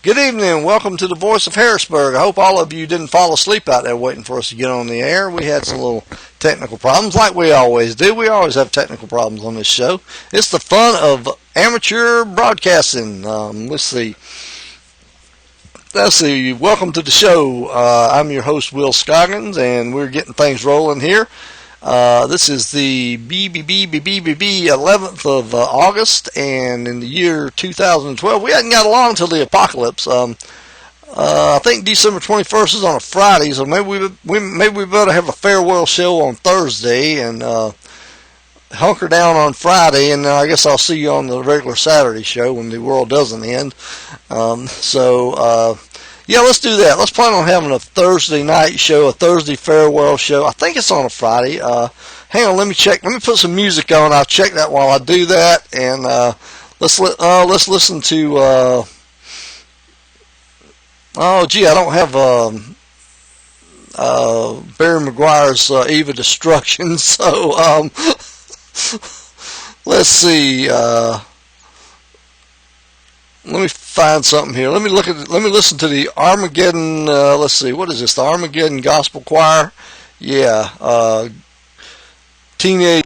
Good evening. Welcome to the Voice of Harrisburg. I hope all of you didn't fall asleep out there waiting for us to get on the air. We had some little technical problems like we always do. We always have technical problems on this show. It's the fun of amateur broadcasting. Let's see. Welcome to the show. I'm your host, Will Scoggins, and we're getting things rolling here. This is the 11th of August, and in the year 2012, we hadn't got along till the apocalypse. I think December 21st is on a Friday, so maybe we better have a farewell show on Thursday and hunker down on Friday, and I guess I'll see you on the regular Saturday show when the world doesn't end. Yeah, let's do that. Let's plan on having a Thursday night show, a Thursday farewell show. I think it's on a Friday. Hang on, let me check. Let me put some music on. I'll check that while I do that, and let's listen to. I don't have Barry McGuire's Eve of Destruction, so let's see. Let me find something here. Let me listen to the Armageddon. Let's see. What is this? The Armageddon Gospel Choir. Yeah. Teenage.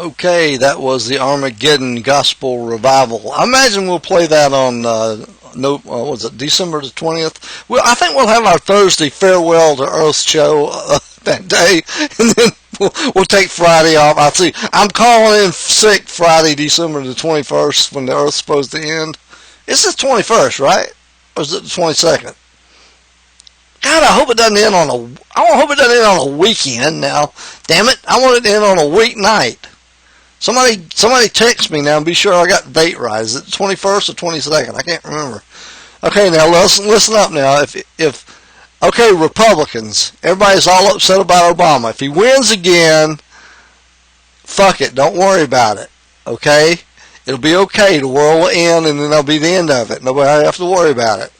Okay, that was the Armageddon Gospel Revival. I imagine we'll play that on was it December the 20th? Well, I think we'll have our Thursday farewell to Earth show that day, and then we'll take Friday off. I see. I'm calling in sick Friday, December the 21st, when the Earth's supposed to end. It's the 21st, right? Or is it the 22nd? God, I hope it doesn't end on I hope it doesn't end on a weekend now. Damn it, I want it to end on a weeknight. Somebody text me now and be sure I got the date right. Is it the 21st or 22nd? I can't remember. Okay, now listen up now. Okay, Republicans, everybody's all upset about Obama. If he wins again, fuck it, don't worry about it. Okay? It'll be okay. The world will end and then that'll be the end of it. Nobody will have to worry about it.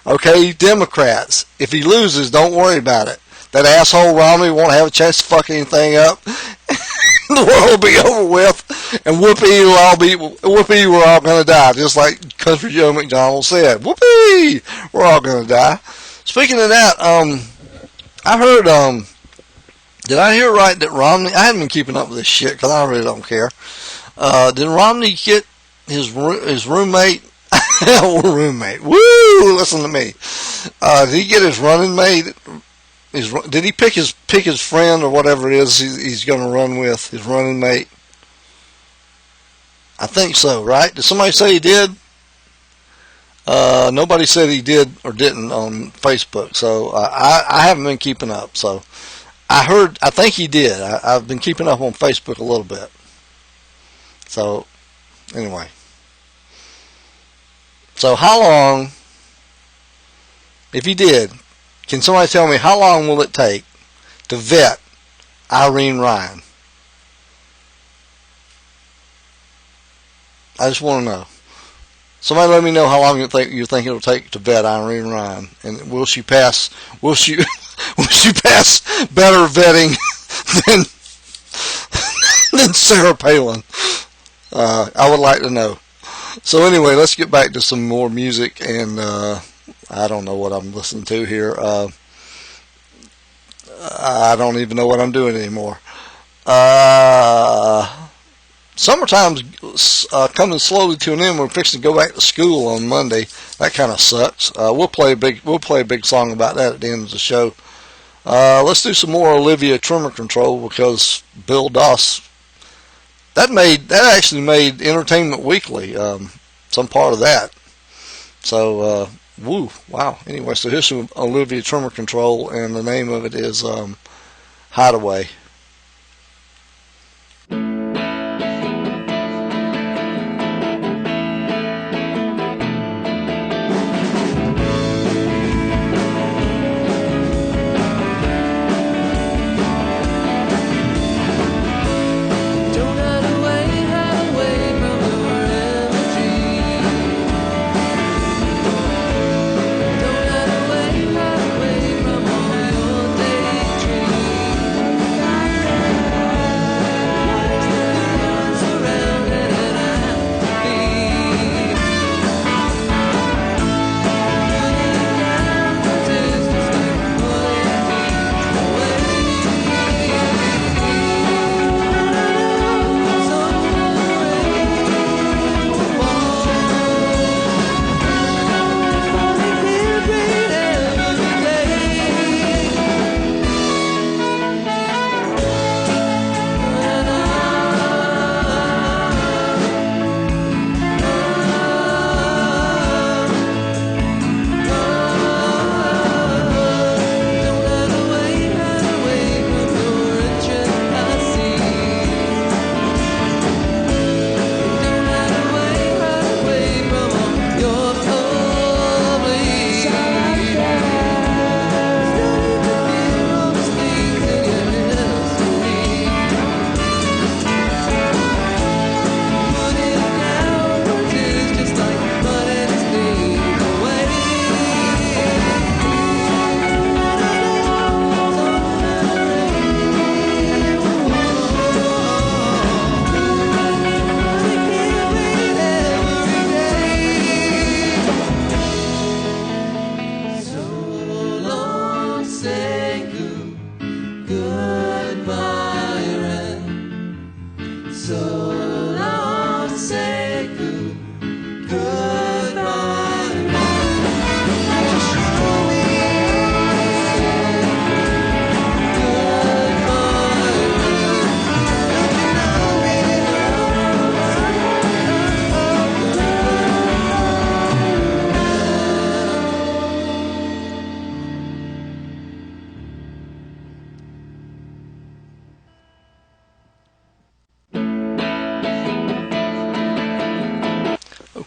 Okay, Democrats, if he loses, don't worry about it. That asshole Romney won't have a chance to fuck anything up. The world will be over with, and whoopee, we're all going to die, just like Country Joe McDonald said. Whoopee, we're all going to die. Speaking of that, I heard, did I hear right that Romney, I haven't been keeping up with this shit because I really don't care. Did Romney get his roommate, woo, listen to me, did he get his running mate? Did he pick his friend or whatever it is he's going to run with, his running mate? I think so, right? Did somebody say he did? Nobody said he did or didn't on Facebook, so I haven't been keeping up. So I think he did. I've been keeping up on Facebook a little bit. So anyway, so how long, if he did, can somebody tell me how long will it take to vet Irene Ryan? I just want to know. Somebody let me know how long you think it'll take to vet Irene Ryan, and will she pass better vetting than Sarah Palin? I would like to know. So anyway, let's get back to some more music, and I don't know what I'm listening to here. I don't even know what I'm doing anymore. Summertime's coming slowly to an end. We're fixing to go back to school on Monday. That kind of sucks. We'll play a big song about that at the end of the show. Let's do some more Olivia Tremor Control, because Bill Doss, that actually made Entertainment Weekly, some part of that. So woo, wow. Anyway, so here's some Olivia Tremor Control, and the name of it is Hideaway.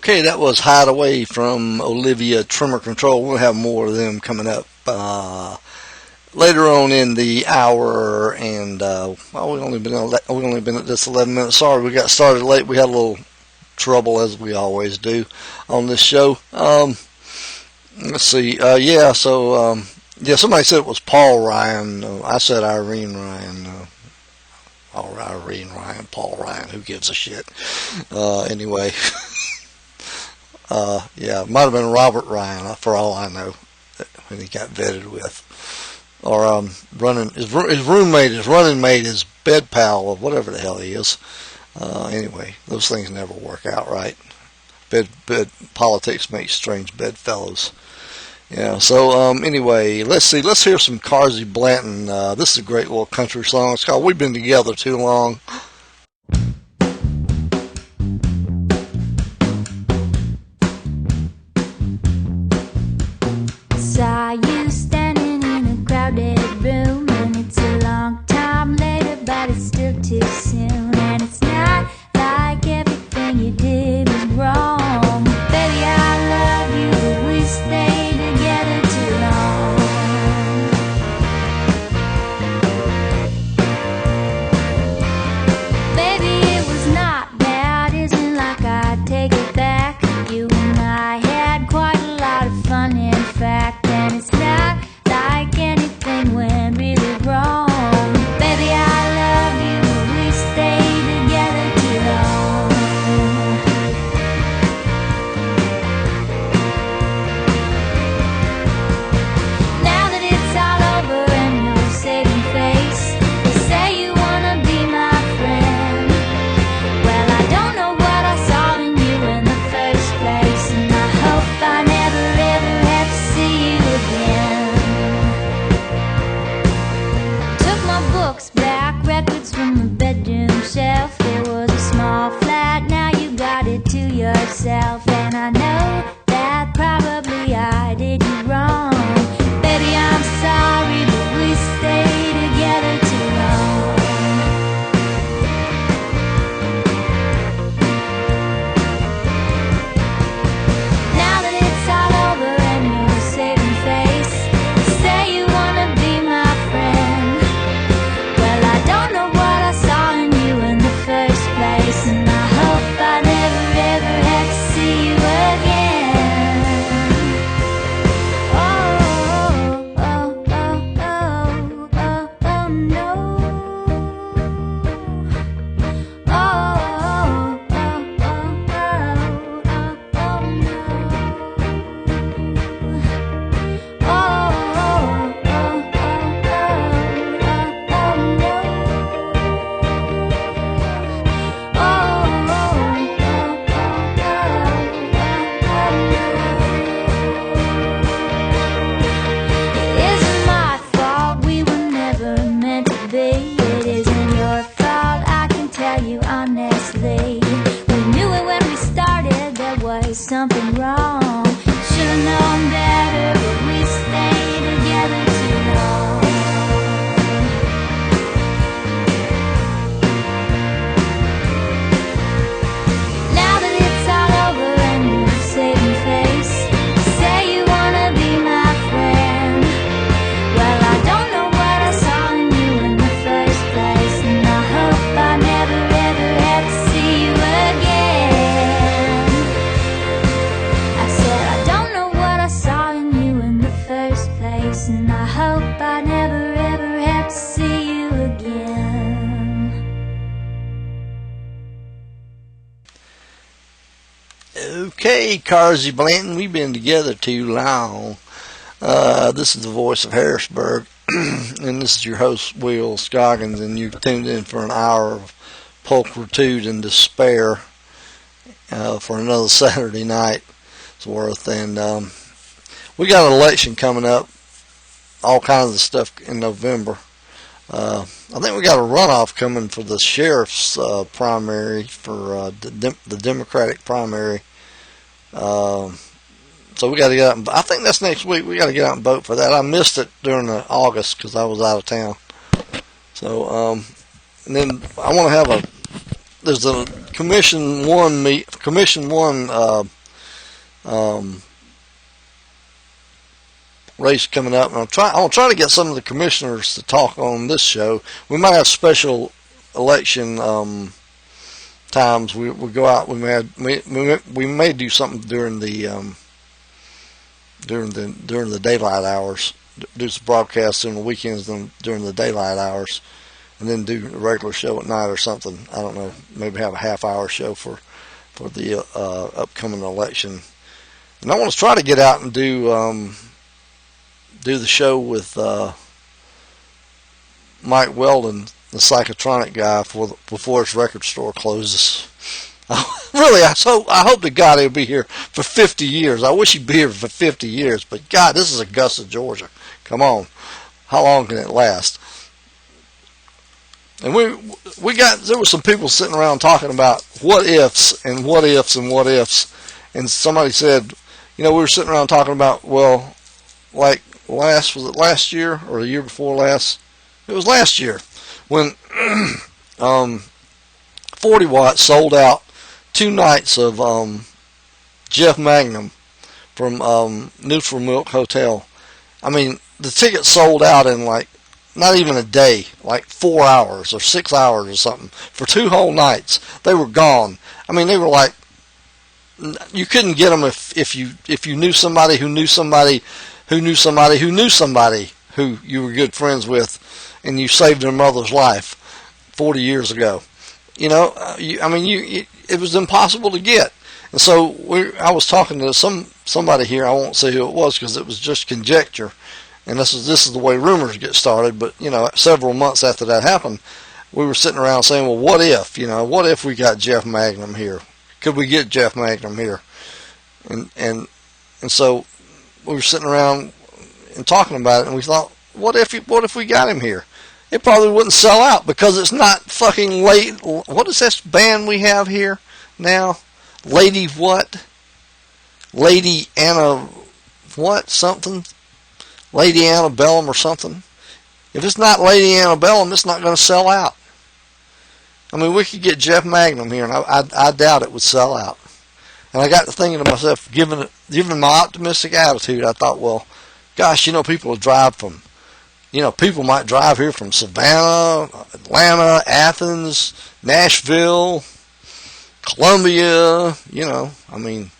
Okay, that was Hideaway from Olivia Tremor Control. We'll have more of them coming up later on in the hour. And well, we've only been at this 11 minutes. Sorry, we got started late. We had a little trouble, as we always do on this show. Let's see. Yeah. So yeah, somebody said it was Paul Ryan. I said Irene Ryan. Irene Ryan, Paul Ryan. Who gives a shit? Anyway. Yeah, it might have been Robert Ryan, for all I know, when he got vetted with. Or his roommate, his running mate, his bed pal, or whatever the hell he is. Anyway, those things never work out right. Bed politics make strange bedfellows. Yeah, so anyway, let's hear some Carsey Blanton. This is a great little country song. It's called We've Been Together Too Long. Saw you standing in a crowded room, and it's a long time later, but it's still too soon. And it's not like everything you did was wrong. Baby, I love you, but we stayed together too long. Baby, it was not bad, isn't like I take it back. You and I had quite a lot of fun, in fact. And it's not like anything went really wrong. Baby, I love you, but we stayed together too long. Now that it's all over and no saving face, you say you wanna be my friend. Well, I don't know what I saw in you in the first place, and I hope I never ever have to see you again. Took my books back, records from the bedroom shelf. There was a small flat, now you got it to yourself. And I know that probably I did you wrong. Baby, I'm sorry, but we stayed together too long. Now that it's all over and no saving face, you say you wanna be my friend. Well, I don't know what I saw in you in the first place, and I hope I never ever have to see you again. Oh, oh, oh, oh, oh, oh, oh, no. Oh, oh, oh, oh, oh, oh, no. Oh, oh, oh, it isn't my fault, we were never meant to be. It isn't your fault, I can tell you honestly. We knew it when we started, there was something wrong. Should've known better, but we stayed together too long. Now that it's all over and you're saving face, you say you wanna be my friend. Well, I don't know what I saw in you in the first place, and I hope I never ever have to see you again. I said I don't know what I saw in you in the first place, and I hope I never ever have to see you again. Okay, Carsey Blanton, we've been together too long. This is the Voice of Harrisburg, and this is your host, Will Scoggins, and you've tuned in for an hour of pulchritude and despair for another Saturday night's worth. And we got an election coming up, all kinds of stuff in November. I think we got a runoff coming for the sheriff's primary, for the Democratic primary. So we got to get out. I think that's next week. We got to get out and vote for that. I missed it during August because I was out of town. So and then I want to have there's a Commission 1 um, race coming up, and I'll try to get some of the commissioners to talk on this show. We might have special election times. We go out. We may do something during the daylight hours. Do some broadcasts during the weekends and during the daylight hours, and then do a regular show at night or something. I don't know. Maybe have a half-hour show for the upcoming election. And I want to try to get out and do the show with Mike Weldon, the psychotronic guy, before his record store closes. Really, I hope to God he'll be here for 50 years. I wish he'd be here for 50 years, but God, this is Augusta, Georgia. Come on. How long can it last? And there were some people sitting around talking about what ifs and what ifs and what ifs. And somebody said, we were sitting around talking about, well, like was it last year or the year before last? It was last year when 40 Watt sold out 2 nights of Jeff Magnum from Neutral Milk Hotel. I mean, the tickets sold out in like not even a day, like 4 hours or 6 hours or something. For 2 whole nights, they were gone. I mean, they were like, you couldn't get them if you knew somebody who knew somebody who knew somebody who knew somebody who you were good friends with, and you saved their mother's life 40 years ago. It was impossible to get. And so I was talking to somebody here. I won't say who it was because it was just conjecture. And this is the way rumors get started. But several months after that happened, we were sitting around saying, well, what if? What if we got Jeff Magnum here? Could we get Jeff Magnum here? And so we were sitting around and talking about it, and we thought, what if we got him here? It probably wouldn't sell out because it's not fucking late. What is this band we have here now? Lady what? Lady Anna what? Something? Lady Antebellum or something? If it's not Lady Antebellum, it's not going to sell out. I mean, we could get Jeff Magnum here, and I doubt it would sell out. And I got to thinking to myself, given my optimistic attitude, I thought, well, gosh, people will drive from, people might drive here from Savannah, Atlanta, Athens, Nashville, Columbia, I mean,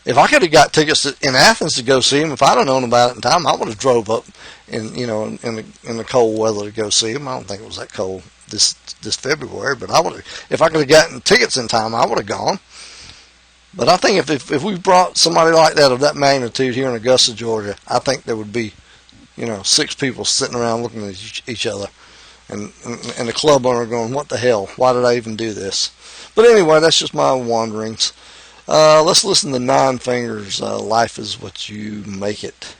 if I could have got tickets in Athens to go see him, if I'd have known about it in time, I would have drove up in the cold weather to go see him. I don't think it was that cold this February, but if I could have gotten tickets in time, I would have gone. But I think if we brought somebody like that of that magnitude here in Augusta, Georgia, I think there would be, 6 people sitting around looking at each other, and the club owner going, "What the hell? Why did I even do this?" But anyway, that's just my wanderings. Let's listen to Nine Fingers. Life is what you make it.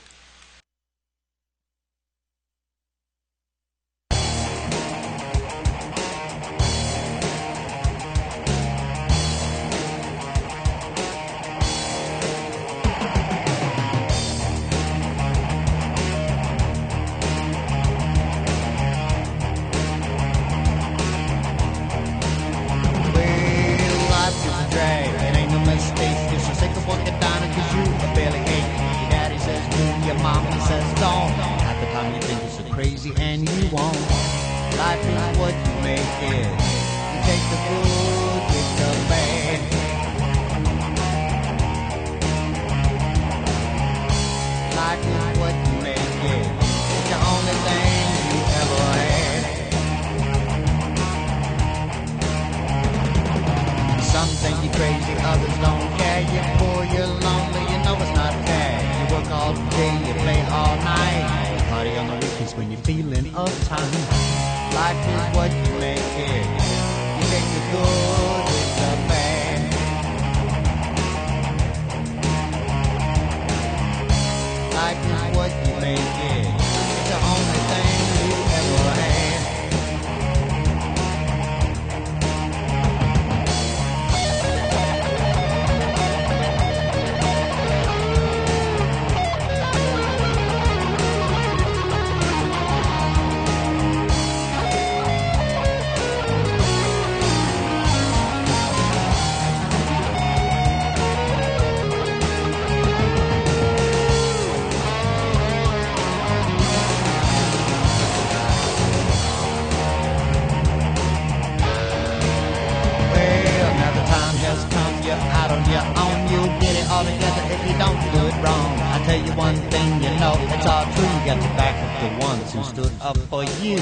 the ones who stood up for you.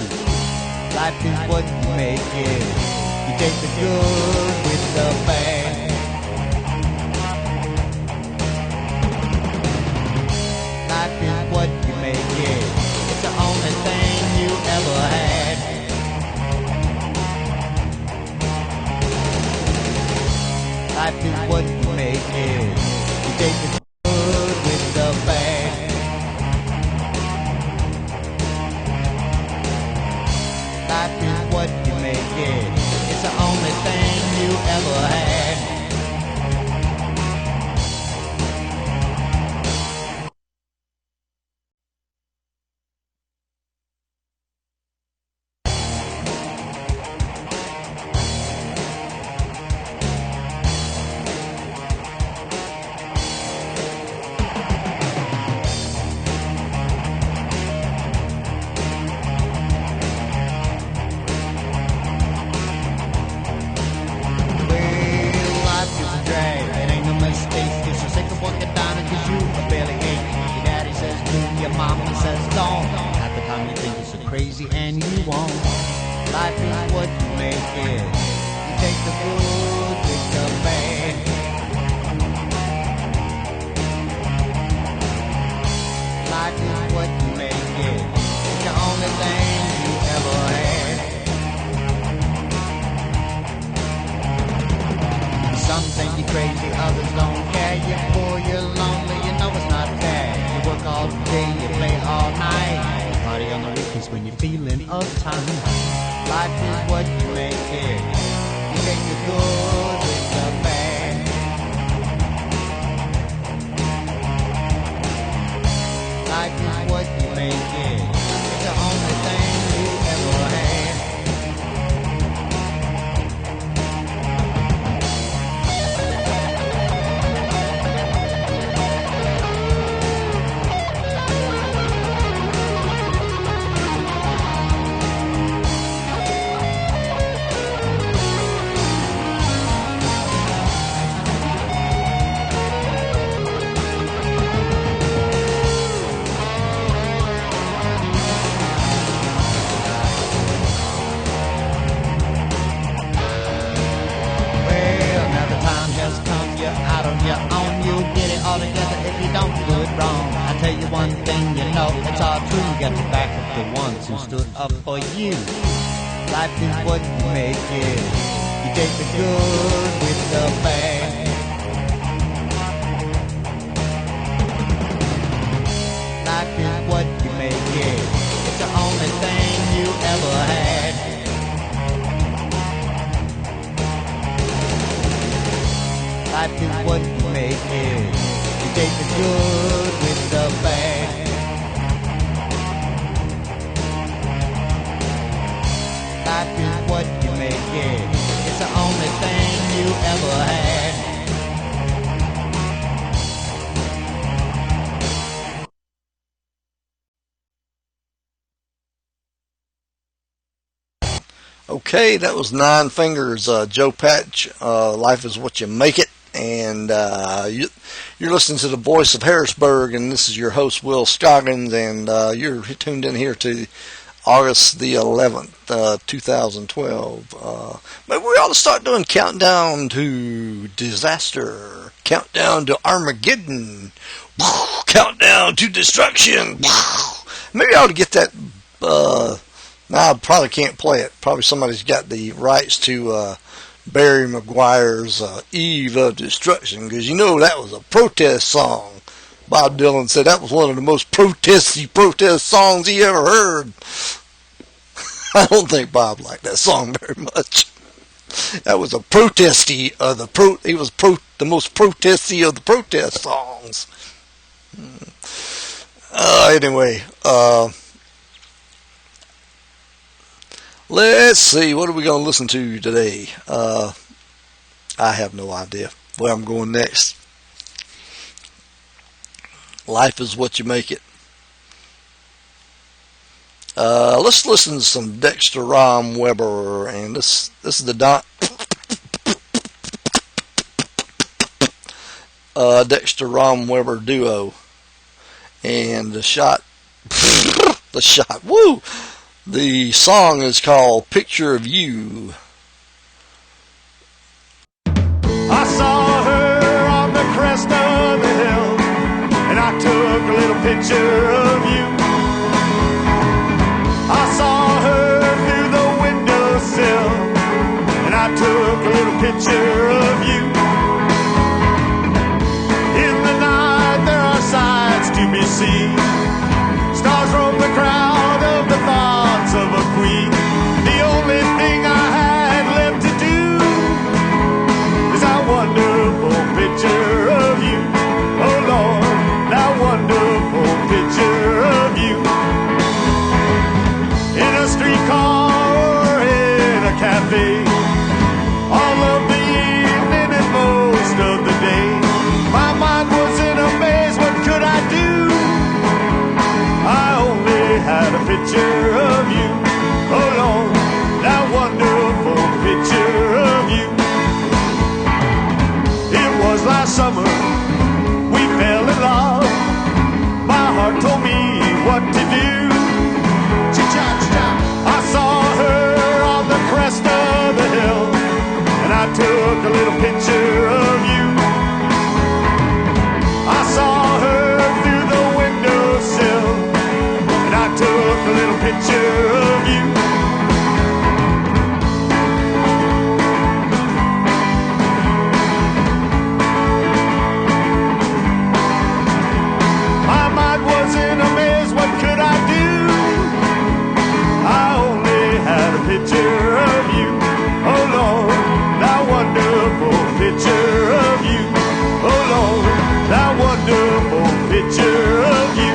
Life is what you make it. You take the good with the bad. Life is what you make it. It's the only thing you ever had. Life is what you make it. You take the good with the bad. Life is what you make it. It's the only thing you ever had. Crazy and you won't. Life is what you make it. You take the good with the bad. Life is what you make it. It's the only thing you ever had. Some think you're crazy, others don't care. You're poor, you're lonely, you know it's not fair. You work all day, you play all night. Party on the weekends when you're feeling uptight. Life is what you make it. You take the good with the bad. Life is what you make it. It's the only thing you ever had. One thing you know, it's all true. You got to back up the ones who stood up for you. Life is what you make it. You take the good with the bad. Life is what you make it. It's the only thing you ever had. Life is what you make it. You take the good with the bad. Life is what you make it. It's the only thing you ever had. Okay, that was Nine Fingers, Joe Patch. Life is what you make it. And you're listening to the Voice of Harrisburg, and this is your host, Will Scoggins, and you're tuned in here to August the 11th, 2012. Maybe we ought to start doing countdown to disaster, countdown to Armageddon, countdown to destruction. Maybe I ought to get that. Now I probably can't play it. Probably somebody's got the rights to Barry McGuire's Eve of Destruction, because you know that was a protest song. Bob Dylan said that was one of the most protest songs he ever heard. I don't think Bob liked that song very much. That was a protesty of the He was the most protesty of the protest songs. Anyway, let's see. What are we going to listen to today? I have no idea where I'm going next. Life is what you make it. Let's listen to some Dexter Rom Weber, and this is the Dexter Rom Weber duo, and the shot. The shot. Woo! The song is called Picture of You. I saw her on the crest of the hill, and I took a little picture of you. I saw her through the windowsill, and I took a little picture of you. In the night there are sights to be seen. Stars roam the crowd of the thoughts of a queen. The only thing I had left to do is that wonderful picture of you. Oh Lord, that wonderful picture of you. In a streetcar or in a cafe, all of the evening and most of the day, my mind was in a maze. What could I do? I only had a picture of you. Oh Lord, that wonderful picture of you. It was last summer, we fell in love. My heart told me what to do. I saw her on the crest of the hill, and I took a little picture of you. I saw her through the windowsill, and I took a little picture of you. My mind was in a maze. What could I do? I only had a picture of you. Oh Lord, that wonderful picture of you. Oh Lord, that wonderful picture of you.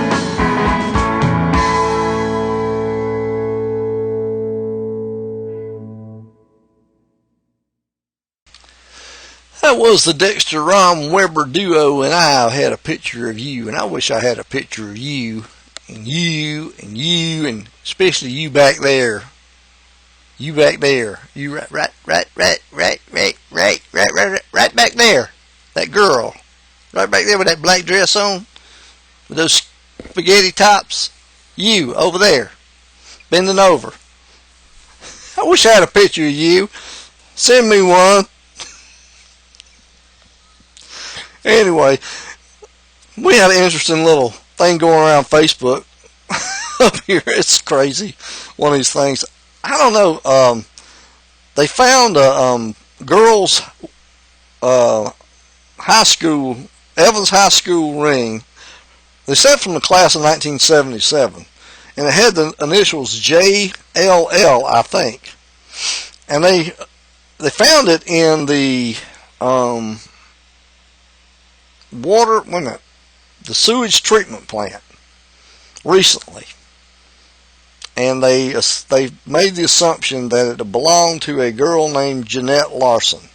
That was the Dexter Rom Weber duo, and I had a picture of you, and I wish I had a picture of you, and you, and you, and especially you back there. You back there. You right back there. That girl. Right back there with that black dress on, with those spaghetti tops. You, over there, bending over. I wish I had a picture of you. Send me one. Anyway, we had an interesting little thing going around Facebook up here. It's crazy. One of these things. I don't know. They found a girls' high school, Evans High School ring. They said from the class of 1977, and it had the initials JLL, I think. And they found it in the the sewage treatment plant recently, and they made the assumption that it belonged to a girl named Jeanette Larson.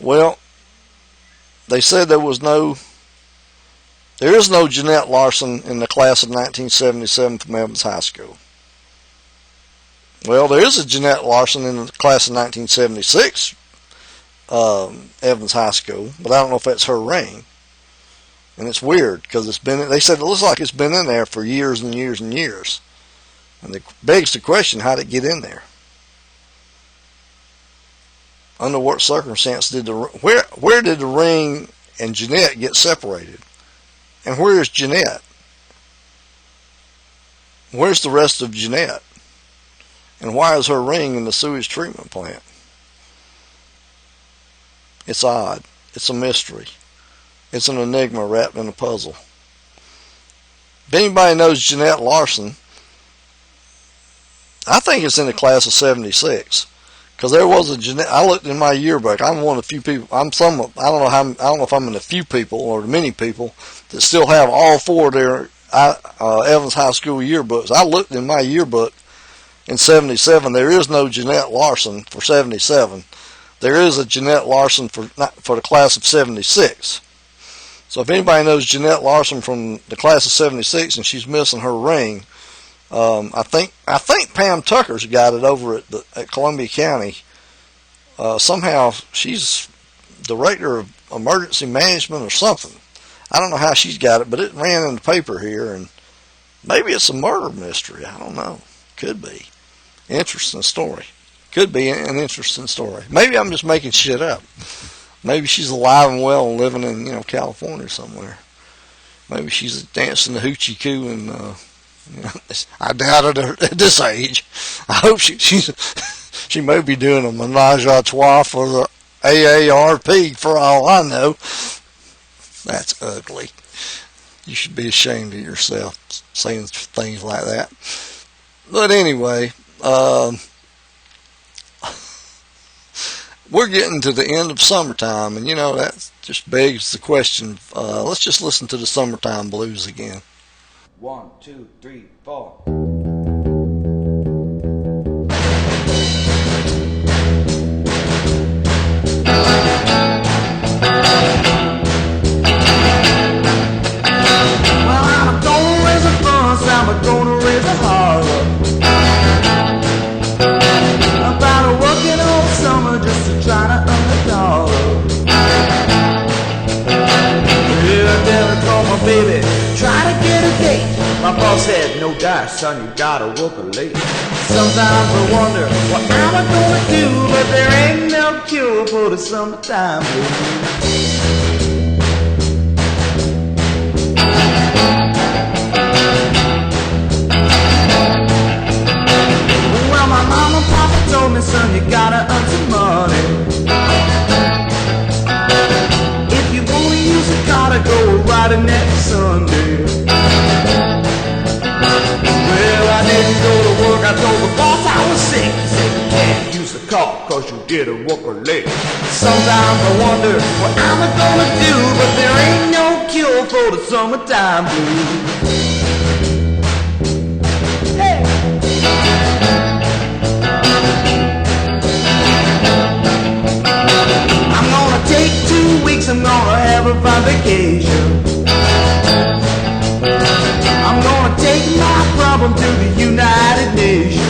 Well, they said there is no Jeanette Larson in the class of 1977 from Evans High School. Well, there is a Jeanette Larson in the class of 1976 Evans High School, but I don't know if that's her ring. And it's weird because they said it looks like it's been in there for years and years and years. And it begs the question, how did it get in there? Under what circumstance where did the ring and Jeanette get separated? And where is Jeanette? Where's the rest of Jeanette? And why is her ring in the sewage treatment plant? It's odd. It's a mystery. It's an enigma wrapped in a puzzle. If anybody knows Jeanette Larson, I think it's in the class of 76. Because there was a Jeanette. I looked in my yearbook. I'm one of the few people. I don't know if I'm in the few people or the many people that still have all four of their Evans High School yearbooks. I looked in my yearbook in 77. There is no Jeanette Larson for 77. There is a Jeanette Larson for the class of 76. So if anybody knows Jeanette Larson from the class of 76 and she's missing her ring, I think Pam Tucker's got it over at Columbia County. Somehow she's director of emergency management or something. I don't know how she's got it, but it ran in the paper here, and Maybe it's a murder mystery. I don't know. Could be. Interesting story. Could be an interesting story. Maybe I'm just making shit up. Maybe she's alive and well and living in, California somewhere. Maybe she's dancing the hoochie coo and, I doubt it at this age. I hope she may be doing a menage a trois for the AARP for all I know. That's ugly. You should be ashamed of yourself saying things like that. But anyway, we're getting to the end of summertime, and that just begs the question. Let's just listen to the Summertime Blues again. 1, 2, 3, 4. I'm gonna raise a holler about working all summer just to try to earn a dollar. Yeah, then I called my baby, try to get a date. My boss said, no doubt, son, you gotta work late. Sometimes I wonder what I'm gonna do, but there ain't no cure for the summertime blues. Told me, son, you gotta earn some money. If you wanna use a car to go riding next Sunday. Well, I didn't go to work, I told the boss I was sick. He said, you can't use the car cause you didn't work late. Sometimes I wonder what I'm gonna do, but there ain't no cure for the summertime blues. Take 2 weeks, I'm gonna have a fine vacation. I'm gonna take my problem to the United Nations.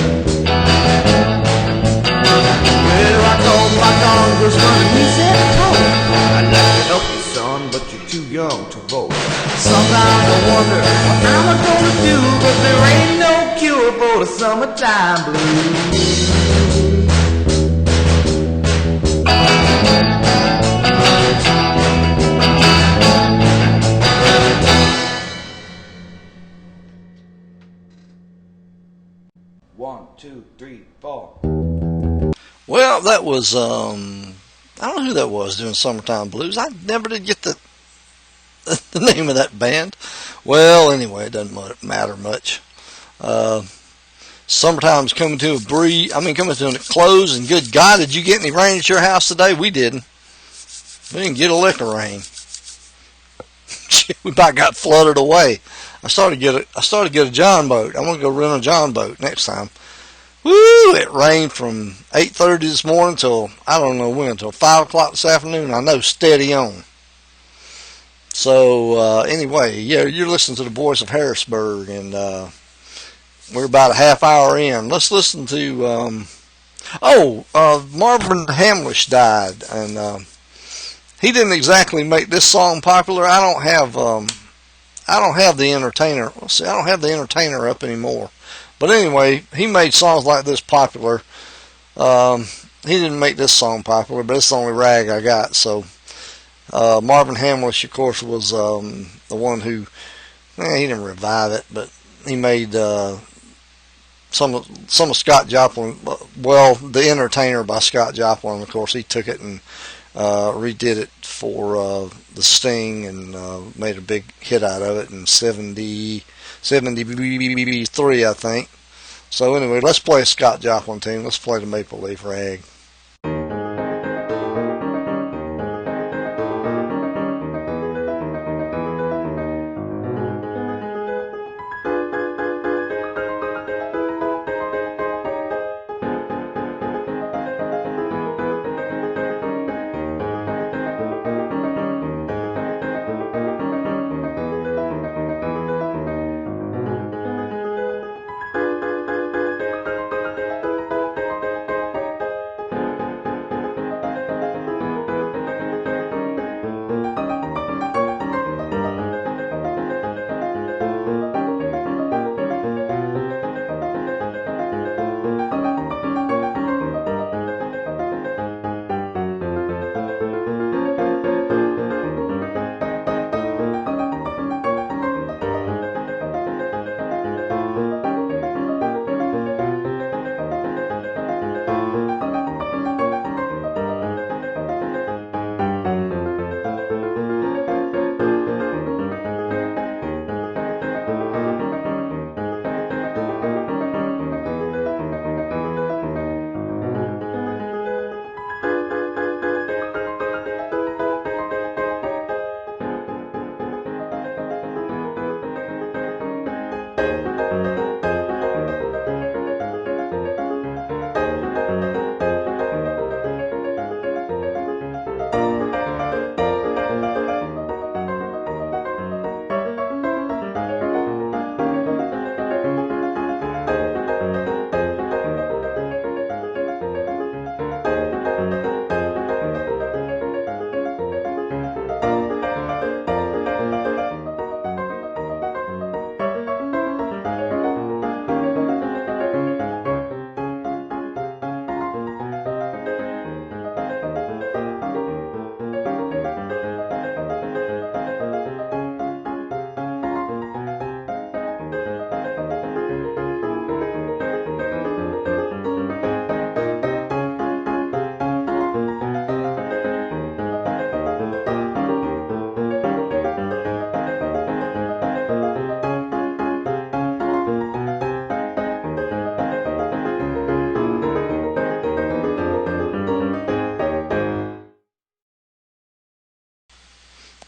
Well, I called my congressman and he said, oh, I'd like to help you, son, but you're too young to vote. Sometimes I wonder what I'm gonna do, but there ain't no cure for the summertime blues. 1, 2, 3, 4. Well, that was, I don't know who that was doing Summertime Blues. I never did get the name of that band. Well, anyway, it doesn't matter much. Summertime's coming to coming to a close, and good God, did you get any rain at your house today? We didn't. We didn't get a lick of rain. We about got flooded away. I started to get a John boat. I'm gonna go rent a John boat next time. Woo! It rained from 8:30 this morning till I don't know when, till 5 o'clock this afternoon. I know, steady on. So anyway, yeah, you're listening to the Voice of Harrisburg, and we're about a half hour in. Let's listen to Marvin Hamlish died, and he didn't exactly make this song popular. I don't have the entertainer. Let's see, I don't have the entertainer up anymore. But anyway, he made songs like this popular. He didn't make this song popular, but it's the only rag I got. So Marvin Hamlish, of course, was the one who he didn't revive it, but he made some of Scott Joplin. Well, The Entertainer by Scott Joplin. Of course, he took it and redid it for the Sting and made a big hit out of it in 73, I think. So anyway, let's play a Scott Joplin tune. Let's play the Maple Leaf Rag.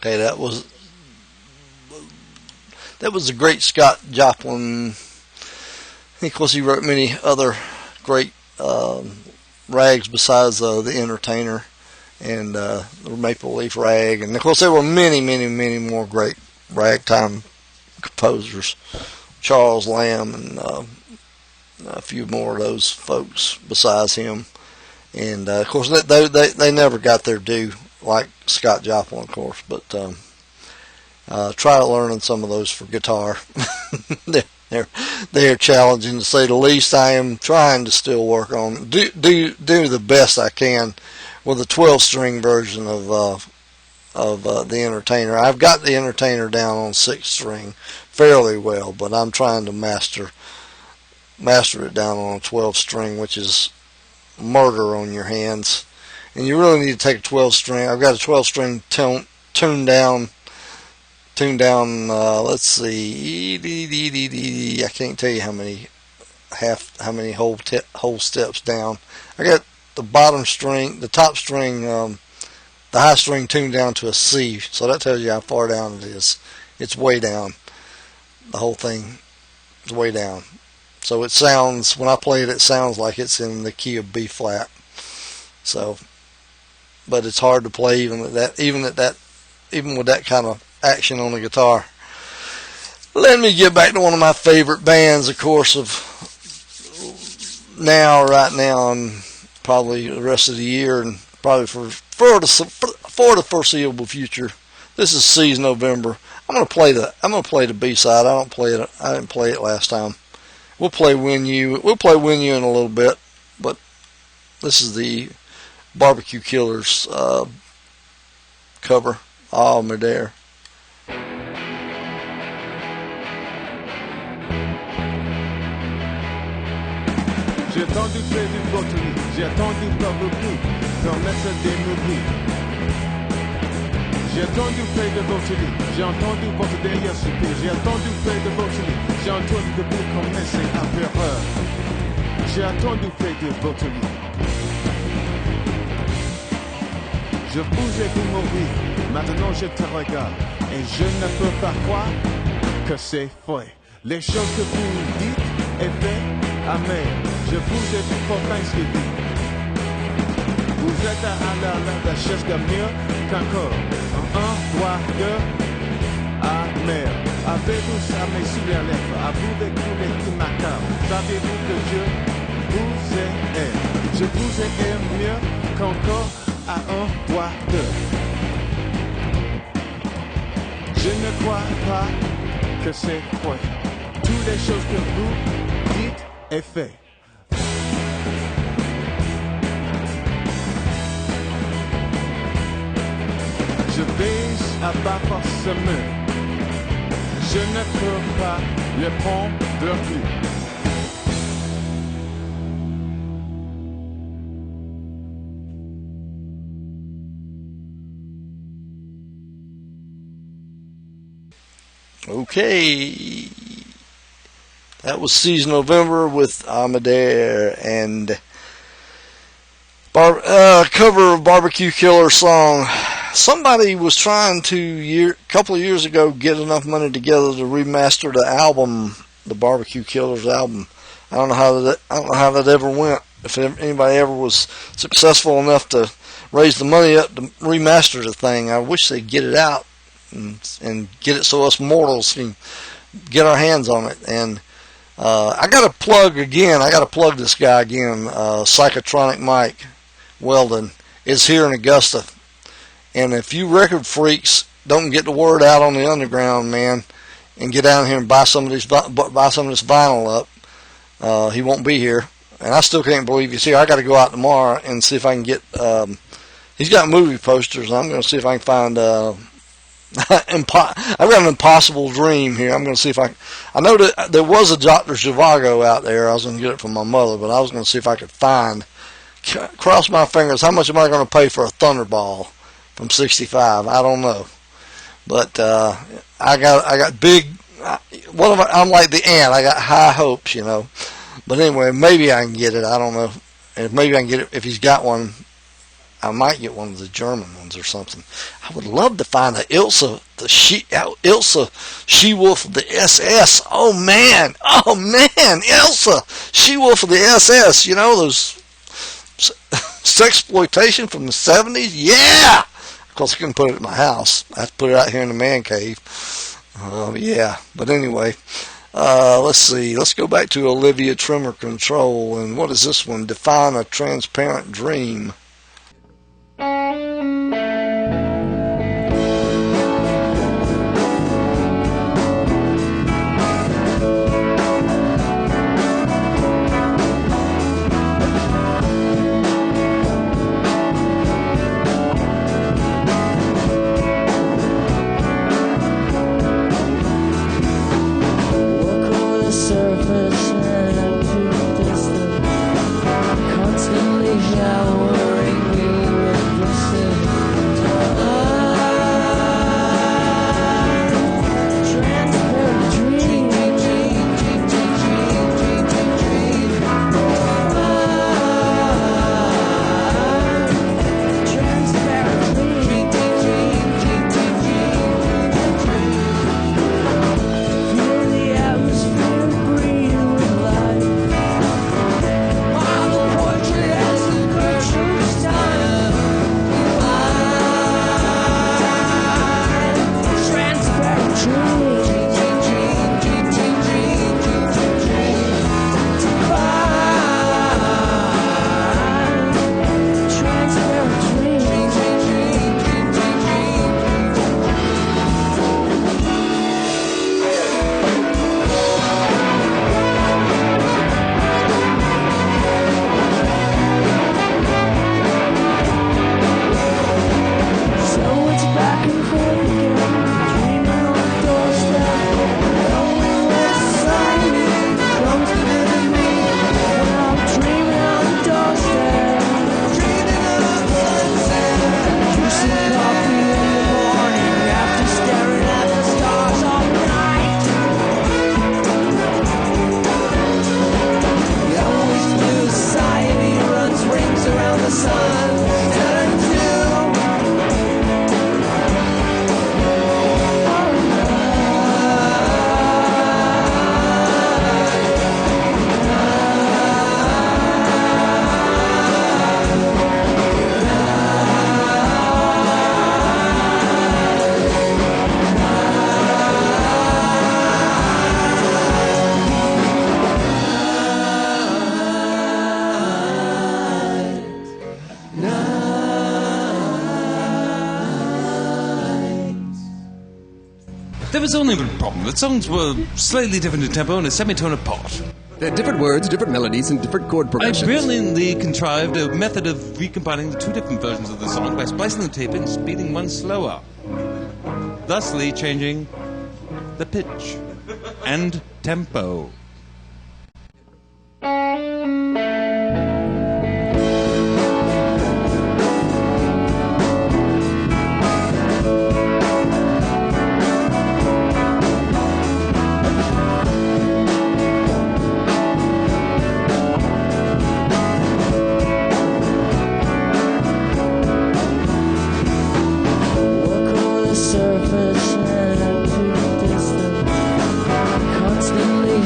Okay, that was the great Scott Joplin. Of course, he wrote many other great rags besides the Entertainer and the Maple Leaf Rag, and of course there were many, many, many more great ragtime composers, Charles Lamb and a few more of those folks besides him. And of course they never got their due like Scott Joplin, of course, but try learning some of those for guitar. They're challenging to say the least. I am trying to still work on do the best I can with a 12-string version of the Entertainer. I've got the Entertainer down on 6-string fairly well, but I'm trying to master it down on a 12-string, which is murder on your hands. And you really need to take a 12-string. I've got a 12-string tuned down. Let's see. I can't tell you how many whole steps down. I got the bottom string, the top string, the high string tuned down to a C. So that tells you how far down it is. It's way down. The whole thing is way down. So it sounds, when I play it, it sounds like it's in the key of B flat. So, but it's hard to play even with that kind of action on the guitar. Let me get back to one of my favorite bands, of course, of right now, and probably the rest of the year, and probably for the foreseeable future. This is Seas November. I'm gonna play the B-side. I didn't play it last time. We'll play When You in a little bit, but this is the Barbecue Killers cover. Ah, me there. J'ai attendu près du botany, j'ai attendu par le bout, permettre des nourris. J'ai attendu près de botany, j'ai entendu votre derrière soupir. J'ai attendu près de botany, j'ai entendu que vous commencez à faire peur. J'ai attendu près de botany. Je vous ai vu mourir, maintenant je te regarde, et je ne peux pas croire que c'est vrai. Les choses que vous dites et faites, amères. Je vous ai vu pourtant inscrit. Vous êtes à la chaise de mieux qu'encore. Un doigt de amer. Avez-vous jamais sous les lèvres? Avez-vous les coups macabres? Savez-vous que je vous aime? Je vous aime mieux qu'encore à un doigt de. Je ne crois pas que c'est vrai. Toutes les choses que vous dites et faites. Je vais abattre ce mur. Je ne peux pas le prendre plus. Okay. That was Seas November with Amadare and cover of Barbecue Killer song. Somebody was trying to, a couple of years ago, get enough money together to remaster the album, the Barbecue Killers album. I don't know how that ever went. If anybody ever was successful enough to raise the money up to remaster the thing, I wish they'd get it out and get it so us mortals can get our hands on it. And I got to plug this guy again. Psychotronic Mike Weldon is here in Augusta. And if you record freaks don't get the word out on the underground, man, and get down here and buy some of this vinyl up, he won't be here. And I still can't believe he's here. I got to go out tomorrow and see if I can get. He's got movie posters. I'm going to see if I can find. I've got an impossible dream here. I'm going to see if I know that there was a Dr. Zhivago out there. I was going to get it from my mother, but I was going to see if I could find. Cross my fingers. How much am I going to pay for a Thunderball from '65? I don't know, but I got big. I'm like the ant. I got high hopes, you know. But anyway, maybe I can get it. I don't know. And maybe I can get it if he's got one. I might get one of the German ones or something. I would love to find a Ilsa she-wolf of the SS. Oh man, Ilsa she-wolf of the SS. You know those sexploitation from the 70s. Yeah. Of course, I couldn't put it in my house. I have to put it out here in the man cave. Yeah, but anyway. Let's see. Let's go back to Olivia Tremor Control. And what is this one? Define a transparent dream. There was only one problem. The songs were slightly different in tempo and a semitone apart. They're different words, different melodies, and different chord I progressions. brilliantly contrived a method of recombining the two different versions of the song by splicing the tape and speeding one slower, thusly changing the pitch and tempo. Surface and to the distance, constantly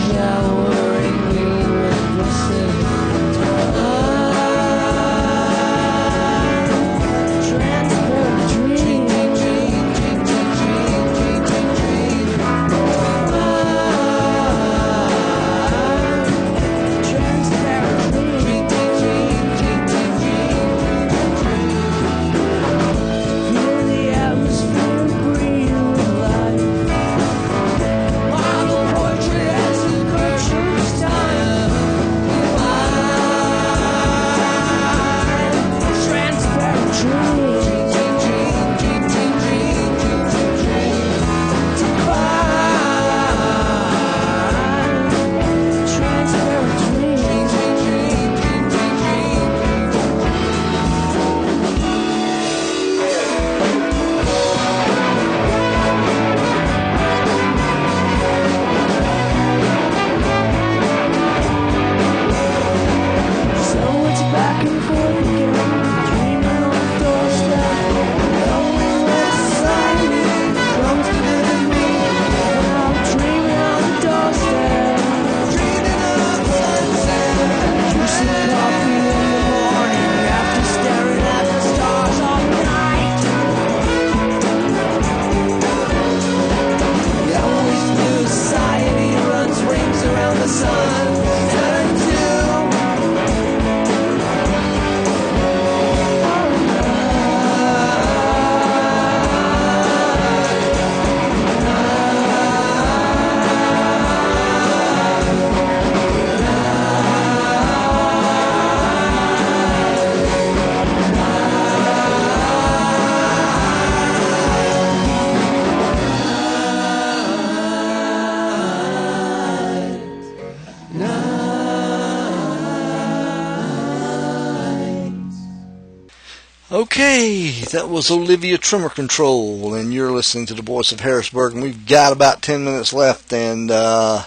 Okay, that was Olivia Trimmer Control, and you're listening to the Voice of Harrisburg, and we've got about 10 minutes left, and I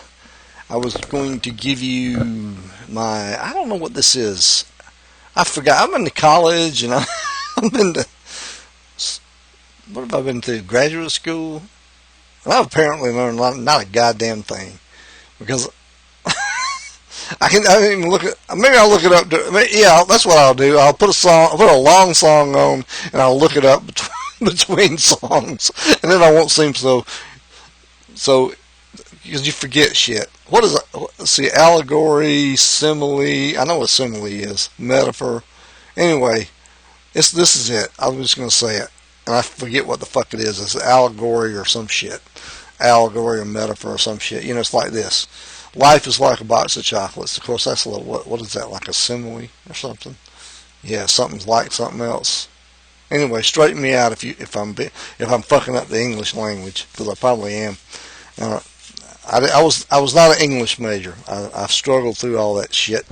was going to give you I don't know what this is. I forgot. I've been to college, and I've been to, what have I been to, graduate school? And I've apparently learned not a goddamn thing, because I didn't even look at. Maybe I'll look it up. Yeah, that's what I'll do. I'll put a long song on, and I'll look it up between songs, and then I won't seem so because you forget shit. What is it? Let's see, allegory, simile. I know what simile is. Metaphor. Anyway, this is it. I'm just gonna say it, and I forget what the fuck it is. It's allegory or some shit. Allegory or metaphor or some shit. It's like this. Life is like a box of chocolates. Of course, that's a little, what is that, like a simile or something? Yeah, something's like something else. Anyway, straighten me out if I'm fucking up the English language, because I probably am. I was not an English major. I've struggled through all that shit,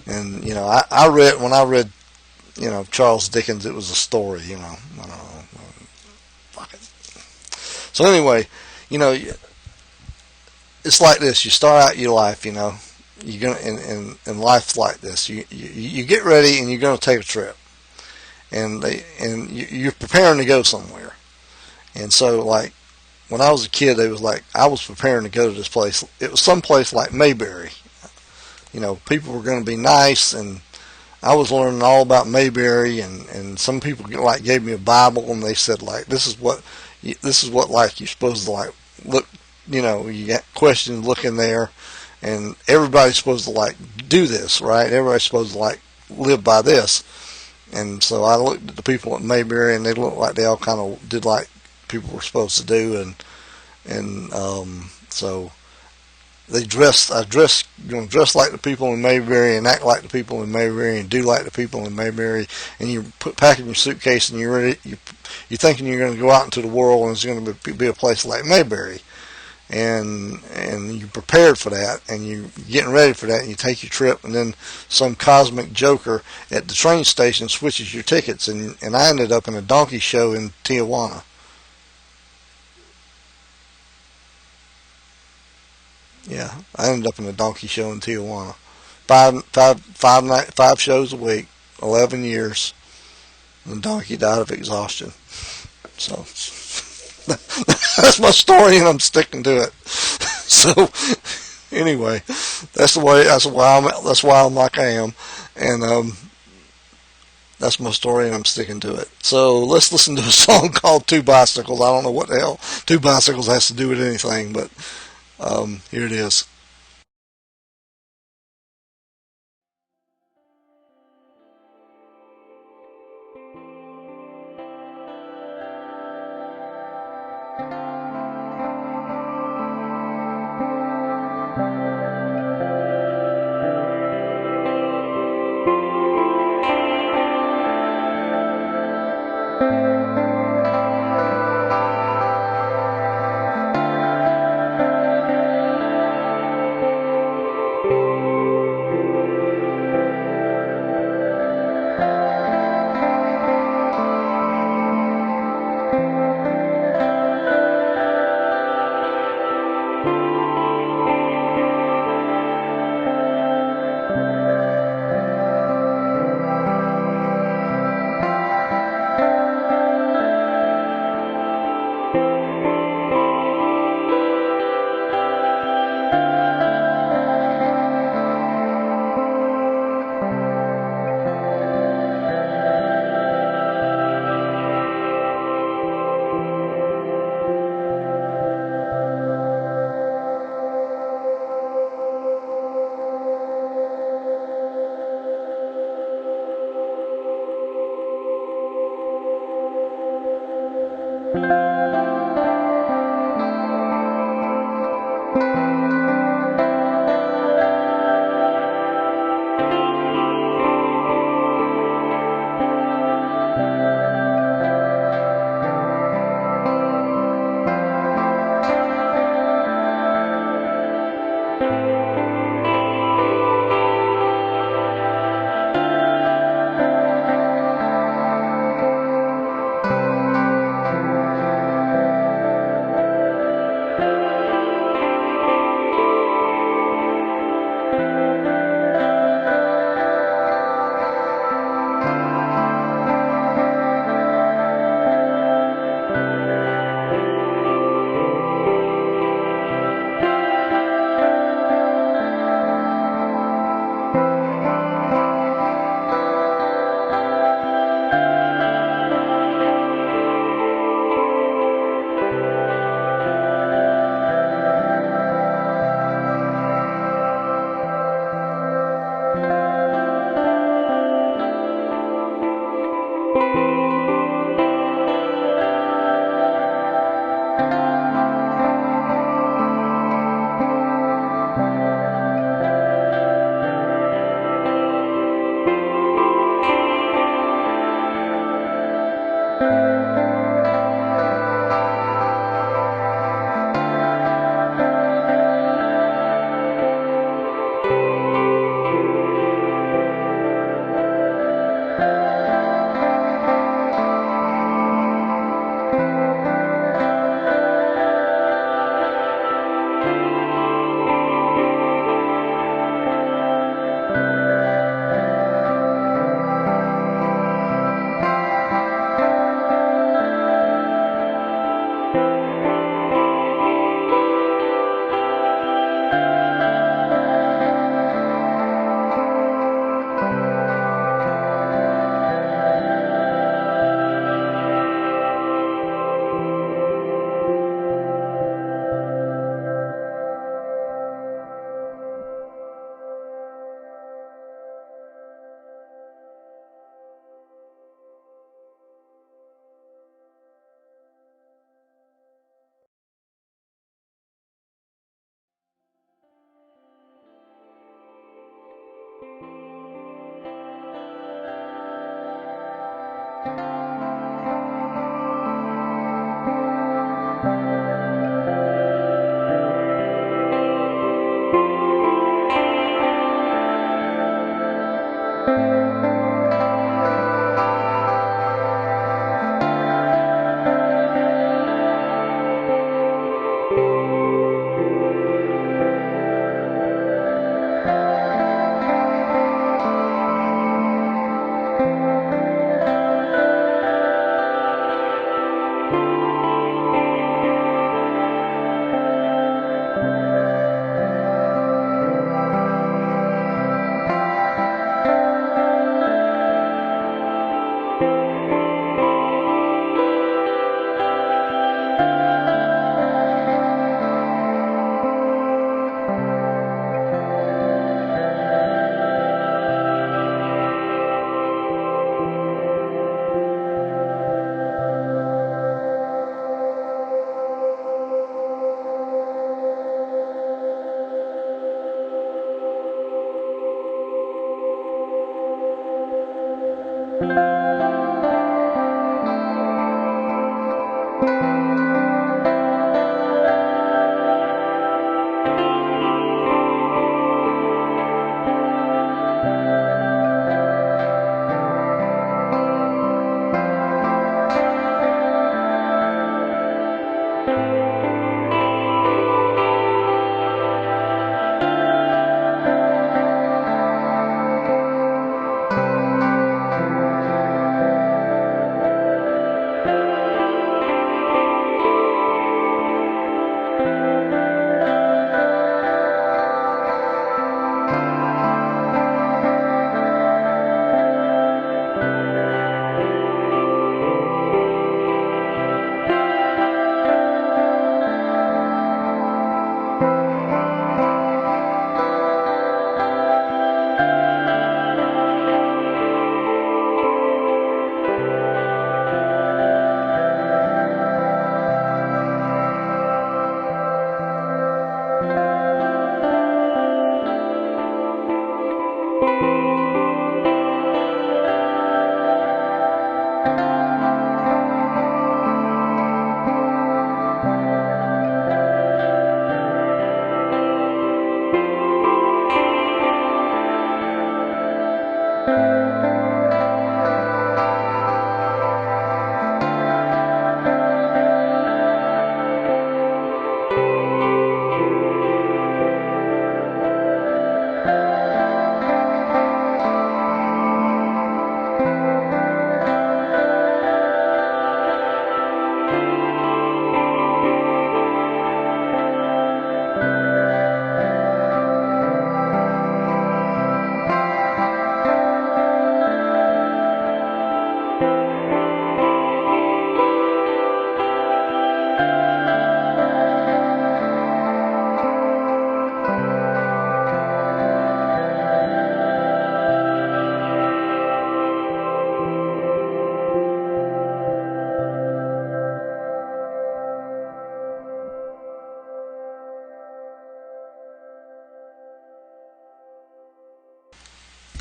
and I read Charles Dickens. It was a story. I don't know. Fuck it. So anyway, it's like this. You start out your life, you're gonna, and life's like this. You get ready and you're gonna take a trip, and you're preparing to go somewhere. And so, like, when I was a kid, they was like, I was preparing to go to this place. It was some place like Mayberry. People were going to be nice, and I was learning all about Mayberry, and some people like gave me a Bible, and they said, like, this is what like you're supposed to, like, look. You got questions, look in there, and everybody's supposed to, like, do this, right? Everybody's supposed to, like, live by this. And so I looked at the people at Mayberry, and they looked like they all kind of did like people were supposed to do, and so I dress like the people in Mayberry, and act like the people in Mayberry, and do like the people in Mayberry, and you're packing your suitcase, and you're ready. You're thinking you're going to go out into the world, and it's going to be a place like Mayberry. And you're prepared for that, and you're getting ready for that, and you take your trip, and then some cosmic joker at the train station switches your tickets, and I ended up in a donkey show in Tijuana. Yeah, I ended up in a donkey show in Tijuana. Five shows a week, 11 years, and the donkey died of exhaustion. So that's my story, and I'm sticking to it. So anyway, that's why I'm like I am, and that's my story, and I'm sticking to it. So let's listen to a song called Two Bicycles. I don't know what the hell Two Bicycles has to do with anything, but here it is.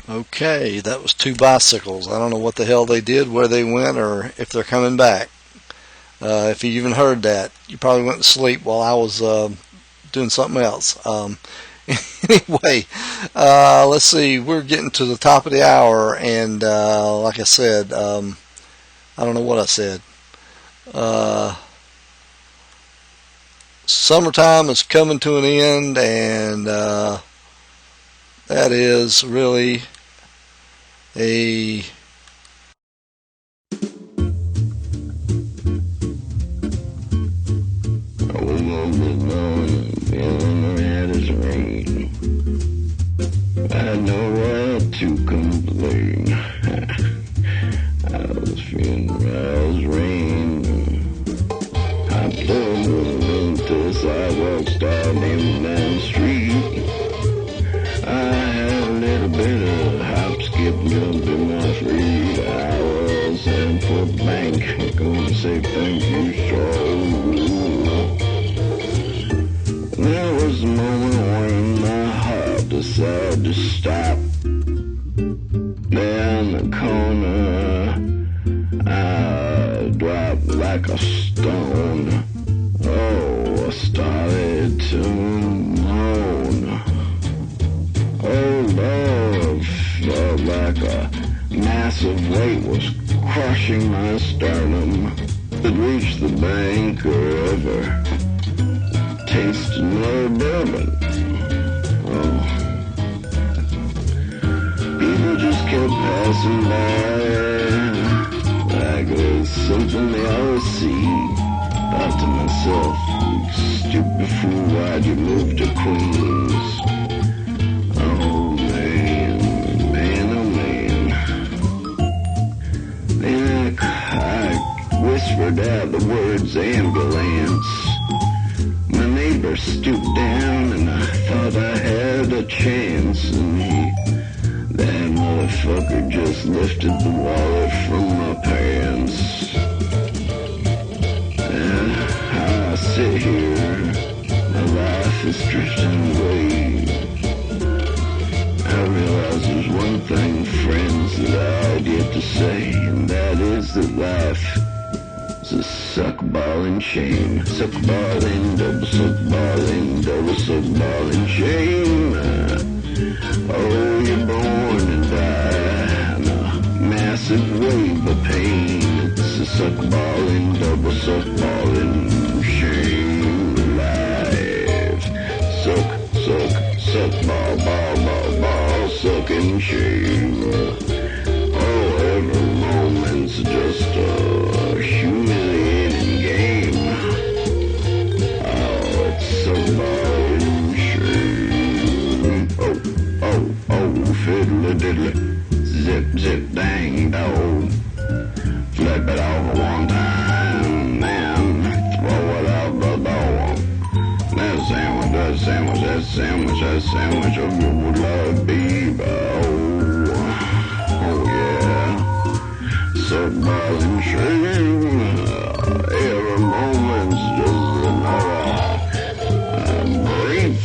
Okay, that was Two Bicycles. I don't know what the hell they did, where they went, or if they're coming back. If you even heard that, you probably went to sleep while I was doing something else. Anyway, let's see. We're getting to the top of the hour, and like I said, I don't know what I said. Summertime is coming to an end, and that is really a I know what to complain. I was feeling as rain. I pulled into the sidewalk, starting down the street. I had a little bit of hop, skip, jump in my feet. I was in for the bank, gonna say thank you so. There was a moment when my heart decided to stop. Down the corner, I dropped like a stone. Oh, I started to moan. Oh, love felt like a massive weight was crushing my sternum. It reached the bank or ever taste no bourbon. Oh. People just kept passing by like it was something they always see. Thought to myself, you stupid fool, why'd you move to Queens? Oh man, man, oh man. Then I whispered out the words ambulance. My neighbor stooped down and I thought I had a chance, and that motherfucker just lifted the wallet from my pants. And I sit here, my life is drifting away. I realize there's one thing, friends, that I'd yet to say, and that is that life is a suck-ball and shame. Suck-ball and double suck-ball and double suck-ball and shame. Oh, you're born to die in a massive wave of pain. It's a suck-ball and double suck-ball and shame. Life. Suck, ball, suck and shame. Oh, every moment's just a humiliating game. Oh, it's suck, ball and shame. Oh, fiddly diddly, zip, dang, dog. Flip it over one time, then throw it out the door. That sandwich of your love, baby. Oh yeah. Suck balls and shame. Every moment's just another brief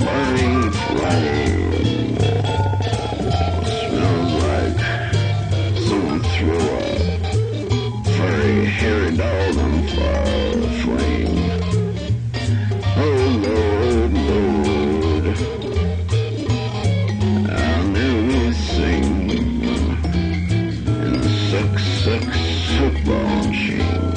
burning flame. Smells like someone threw a furry, hairy dog on fire flame. Oh Lord, I'll never sing in the suck ball shame.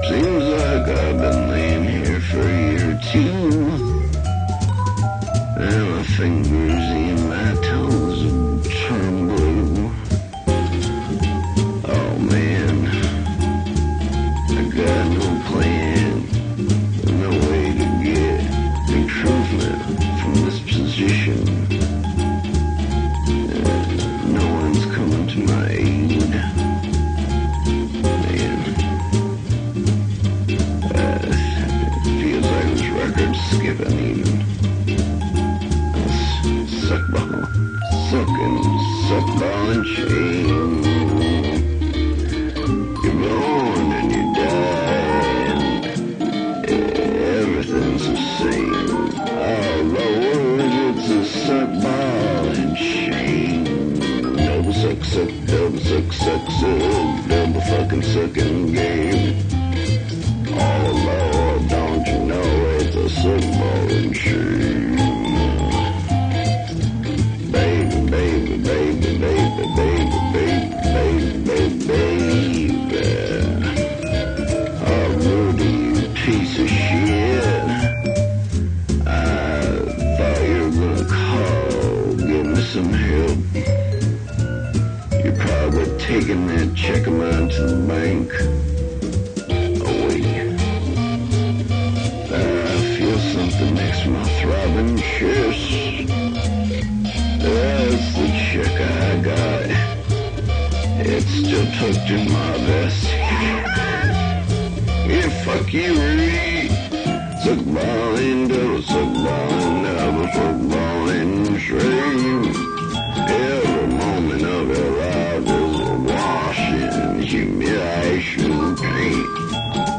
Seems like I've been laying here for a year or two. And my fingers and my toes turn blue. Oh man, I got no plan, no way to get improvement from this position. No one's coming to my aid. Man, it feels like this record's skipping even. Suck ball and shame. You're born and you die, and everything's the same. Oh Lord, it's a suck ball and shame. Double suck, double fucking sucking game. Oh Lord, don't you know it's a suck ball and shame. Baby, oh, Rudy, you piece of shit. I thought you were gonna call, give me some help. You're probably taking that check of mine to the bank. Oh, wait. I feel something next to my throbbing chest. That's the check I got. It's still tucked in my vest. Yeah, fuck you, Rudy. Suck ball and double suck ball and double suck ball and shame. Every moment of your life is a washing, humiliation, pain.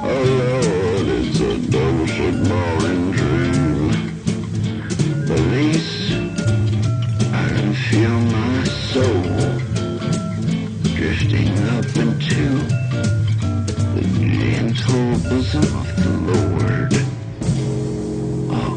Oh Lord, it's a double suck ball and dream. Police, I can feel my soul drifting up into the gentle bosom of the Lord. Oh.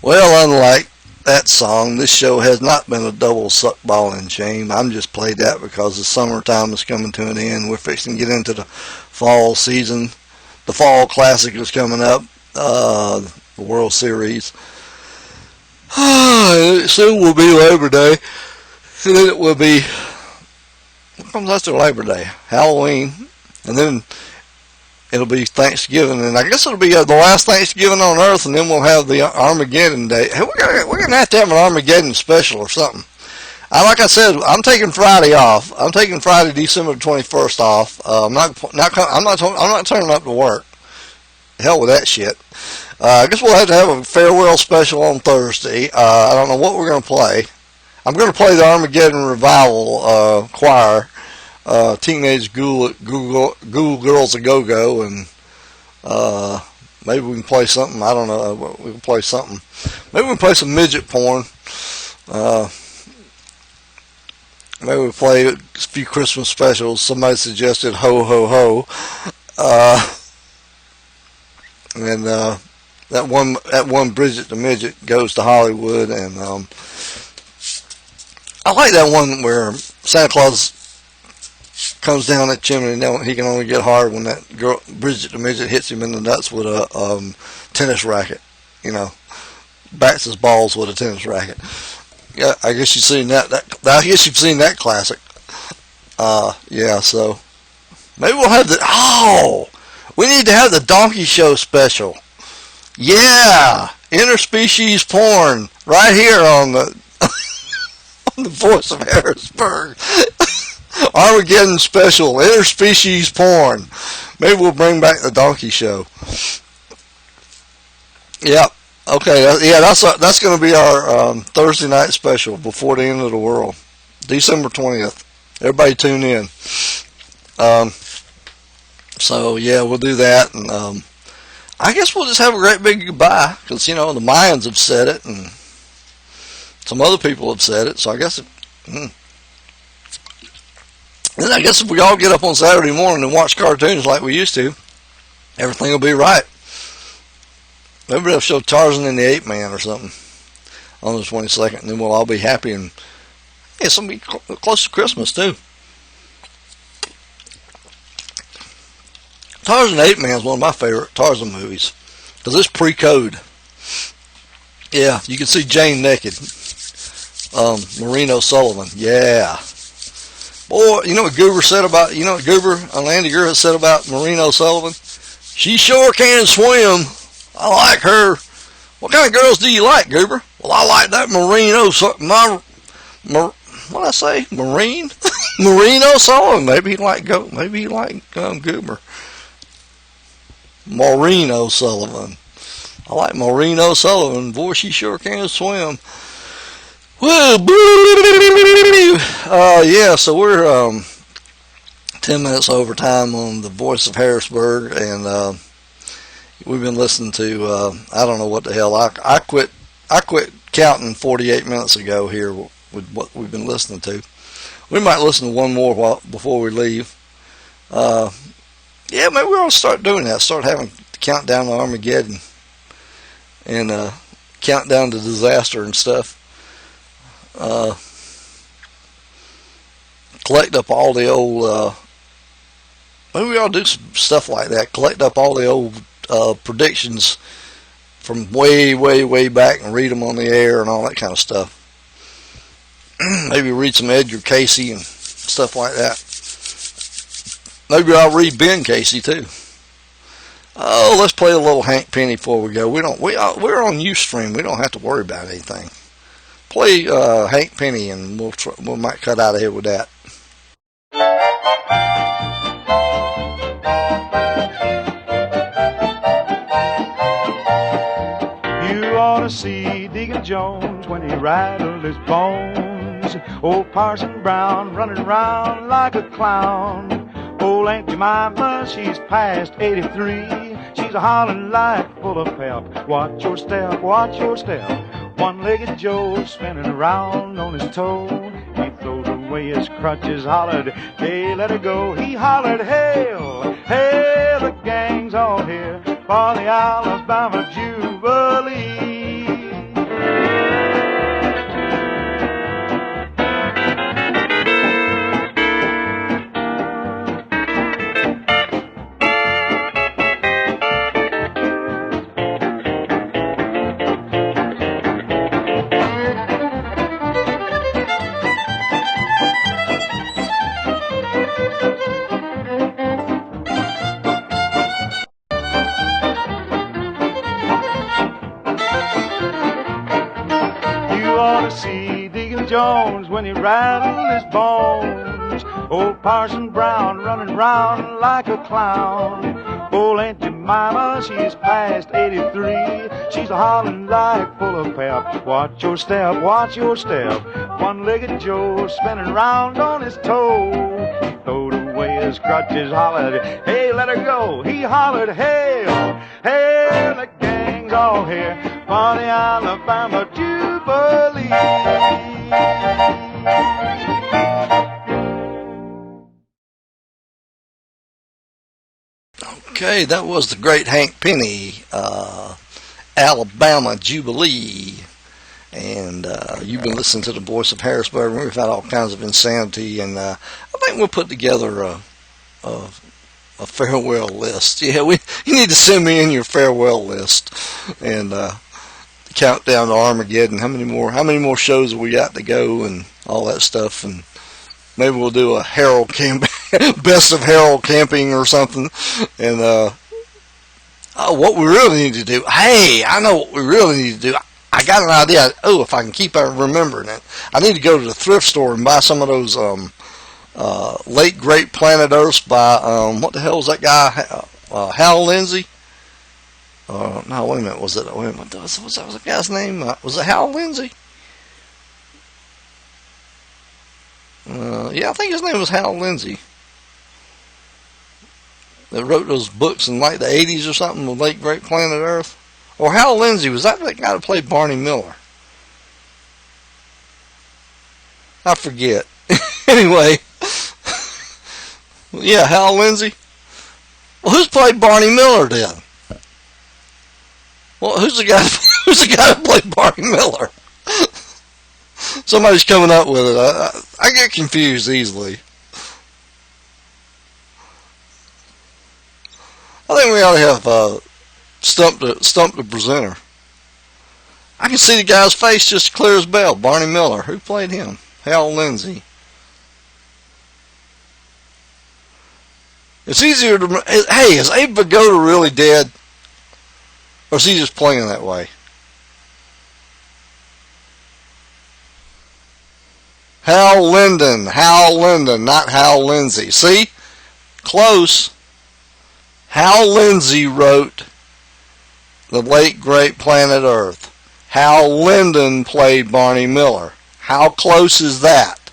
Well, unlike that song, this show has not been a double suck ball and shame. I'm just played that because the summertime is coming to an end. We're fixing to get into the fall season. The fall classic is coming up, the World Series. Soon will be Labor Day. And then it will be, what comes after Labor Day? Halloween. And then it'll be Thanksgiving. And I guess it'll be the last Thanksgiving on Earth, and then we'll have the Armageddon Day. Hey, we're gonna have to have an Armageddon special or something. like I said, I'm taking Friday off. I'm taking Friday, December 21st off. I'm not turning up to work. Hell with that shit. I guess we'll have to have a farewell special on Thursday. I don't know what we're going to play. I'm going to play the Armageddon Revival choir, Teenage Ghoul Girls A Go-Go, and maybe we can play something. I don't know. We can play something. Maybe we can play some midget porn. Maybe we play a few Christmas specials. Somebody suggested Ho Ho Ho. And that one Bridget the Midget Goes to Hollywood, and I like that one where Santa Claus comes down that chimney and he can only get hard when that girl Bridget the Midget hits him in the nuts with a tennis racket. Bats his balls with a tennis racket. Yeah, I guess you've seen that. I guess you've seen that classic. Yeah. So maybe we'll have we need to have the Donkey Show special. Yeah, interspecies porn right here on the on the Voice of Harrisburg. Armageddon special, interspecies porn. Maybe we'll bring back the Donkey Show. Yep. Okay. Yeah, that's going to be our Thursday night special before the end of the world, December 20th. Everybody tune in. So yeah, we'll do that, and I guess we'll just have a great big goodbye, because the Mayans have said it, and some other people have said it. So I guess then I guess if we all get up on Saturday morning and watch cartoons like we used to, everything will be right. Maybe they'll show Tarzan and the Ape Man or something on the 22nd, and then we'll all be happy, and it's going to be close to Christmas too. Tarzan and the Ape Man is one of my favorite Tarzan movies, because it's pre-code. Yeah, you can see Jane naked. Maureen O'Sullivan, yeah. Boy, you know what Goober said about, Landy Goober said about Maureen O'Sullivan? She sure can swim. I like her. What kind of girls do you like, Goober? Well, I like that Maureen O'Sullivan. What'd I say? Maureen? Maureen O'Sullivan. Maybe he liked Goober. Maureen O'Sullivan. I like Maureen O'Sullivan. Boy, she sure can swim. Whoa, yeah, so we're 10 minutes over time on the Voice of Harrisburg, and we've been listening to I don't know what the hell. I quit counting 48 minutes ago here with what we've been listening to. We might listen to one more before we leave. Yeah, maybe we ought to start doing that. Start having countdown to Armageddon and countdown to disaster and stuff. Collect up all the old maybe we ought to do some stuff like that. Collect up all the old predictions from way back and read them on the air and all that kind of stuff. Maybe read some Edgar Casey and stuff like that. Maybe I'll read Ben Casey too. Oh, let's play a little Hank Penny before we go. We're on Ustream. We don't have to worry about anything. Play Hank Penny, and we might cut out of here with that. You ought to see Deacon Jones when he rattled his bones. Old Parson Brown running around like a clown. Old Aunt Jemima, she's past 83. She's a hollering like full of pep. Watch your step, watch your step. One-legged Joe spinning around on his toe. He throws away his crutches, hollered, hey, let it go. He hollered, hail, hail, the gang's all here for the Alabama Jubilee. Jones when he rattled his bones. Old Parson Brown running round like a clown. Old Aunt Jemima, she's past 83. She's a-hollering like full of pep. Watch your step, watch your step. One-legged Joe spinning round on his toe. He throwed away his crutches, hollered, hey, let her go. He hollered, hail, hail, the gang's all here for the Alabama Jubilee. Okay, that was the great Hank Penny, Alabama Jubilee. And you've been listening to the Voice of Harrisburg. We've had all kinds of insanity, and I think we'll put together a farewell list. Yeah, you need to send me in your farewell list, and countdown to Armageddon. How many more shows have we got to go, and all that stuff, and maybe we'll do a Harold camping, best of Harold camping or something. And what we really need to do. Hey, I know what we really need to do. I got an idea. Oh, if I can keep remembering it, I need to go to the thrift store and buy some of those late great Planet Earths by what the hell was that guy? Hal Lindsey. No, wait a minute. Was that the guy's name? Was it Hal Lindsey? Yeah, I think his name was Hal Lindsey. That wrote those books in like the 80s or something, The Late Great Planet Earth. Or Hal Lindsey, was that the guy that played Barney Miller? I forget. Anyway, yeah, Hal Lindsey. Well, who's played Barney Miller then? Well, who's the guy? Who's the guy that played Barney Miller? Somebody's coming up with it. I get confused easily. I think we ought to have stump the presenter. I can see the guy's face just clear as bell. Barney Miller. Who played him? Hal Lindsey. It's easier to... Hey, is Abe Vigoda really dead? Or is he just playing that way? Hal Linden, not Hal Lindsey. See? Close. Hal Lindsey wrote The Late Great Planet Earth. Hal Linden played Barney Miller. How close is that?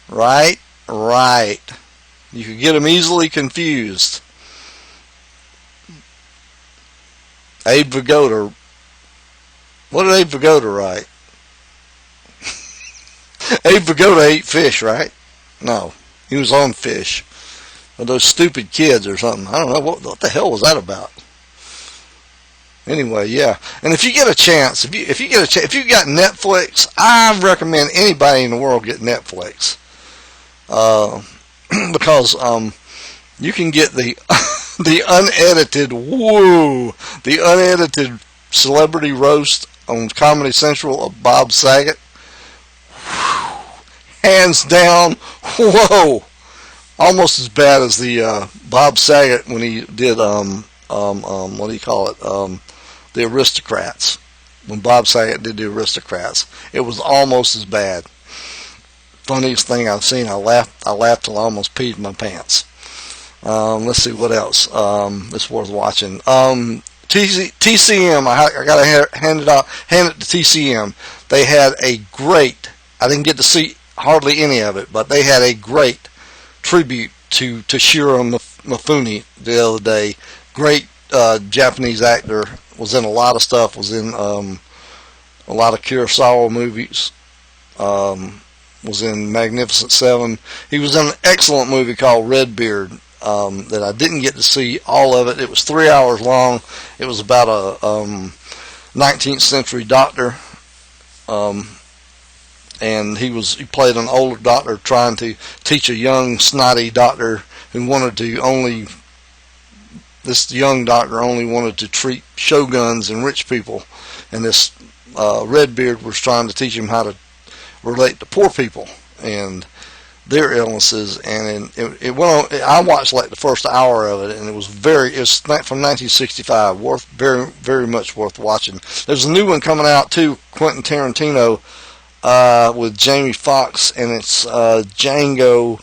Right? Right. You could get them easily confused. Abe Vigoda. What did Abe Vigoda write? Abe Vigoda ate fish, right? No. He was on fish. Or those stupid kids or something. I don't know. What the hell was that about? Anyway, yeah. And if you get a chance, if you got Netflix, I recommend anybody in the world get Netflix. Because you can get the the unedited celebrity roast on Comedy Central of Bob Saget. Hands down, whoa, almost as bad as the Bob Saget when he did what do you call it, the Aristocrats. When Bob Saget did the Aristocrats, it was almost as bad. Funniest thing I've seen. I laughed till I almost peed my pants. Let's see what else. It's worth watching. TCM. I gotta hand it to TCM. They had a great. I didn't get to see hardly any of it, but they had a great tribute to Toshiro Mifune the other day. Great Japanese actor. Was in a lot of stuff. Was in a lot of Kurosawa movies. Was in Magnificent Seven. He was in an excellent movie called Redbeard that I didn't get to see all of it. It was 3 hours long. It was about a 19th century doctor, and he played an older doctor trying to teach a young snotty doctor who wanted to only. This young doctor only wanted to treat shoguns and rich people, and this Redbeard was trying to teach him how to relate to poor people and their illnesses. And it went on. I watched like the first hour of it, and it's from 1965. Very, very much worth watching. There's a new one coming out too. Quentin Tarantino with Jamie Foxx, and it's Django.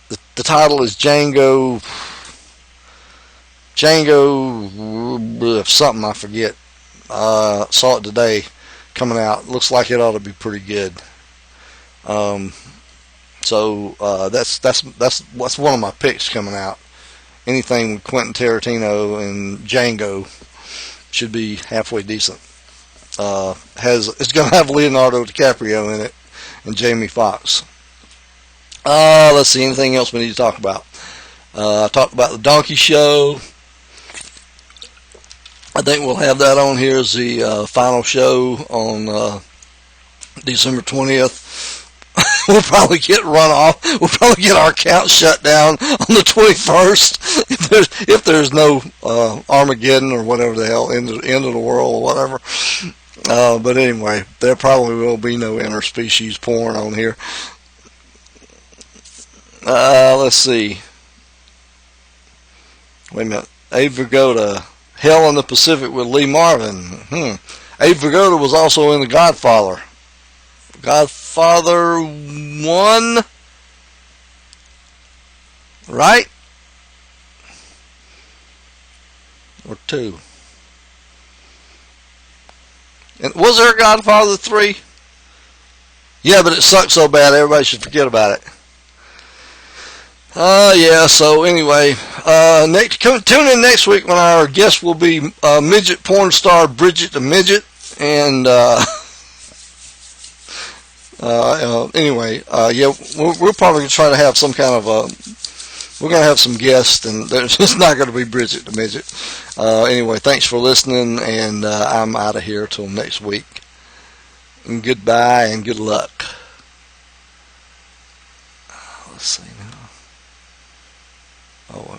The title is Django something, I forget. Saw it today coming out. Looks like it ought to be pretty good. So that's one of my picks coming out. Anything with Quentin Tarantino and Django should be halfway decent. It's going to have Leonardo DiCaprio in it and Jamie Foxx. Let's see, anything else we need to talk about? I talked about the Donkey Show. I think we'll have that on here as the final show on December 20th. We'll probably get run off. We'll probably get our account shut down on the 21st if there's no Armageddon or whatever the hell, end of the world or whatever. But anyway, there probably will be no interspecies porn on here. Let's see. Wait a minute. Abe Vigoda, Hell in the Pacific with Lee Marvin. Abe Vigoda was also in The Godfather. Godfather 1, right? Or 2? And was there a Godfather 3? Yeah, but it sucked so bad everybody should forget about it. Yeah, so anyway, tune in next week when our guest will be midget porn star Bridget the Midget, and anyway, yeah, we're probably going to try to have some kind of we're going to have some guests, and it's not going to be Bridget the Midget. Anyway, thanks for listening, and I'm out of here till next week. And goodbye and good luck. Let's see now. Oh,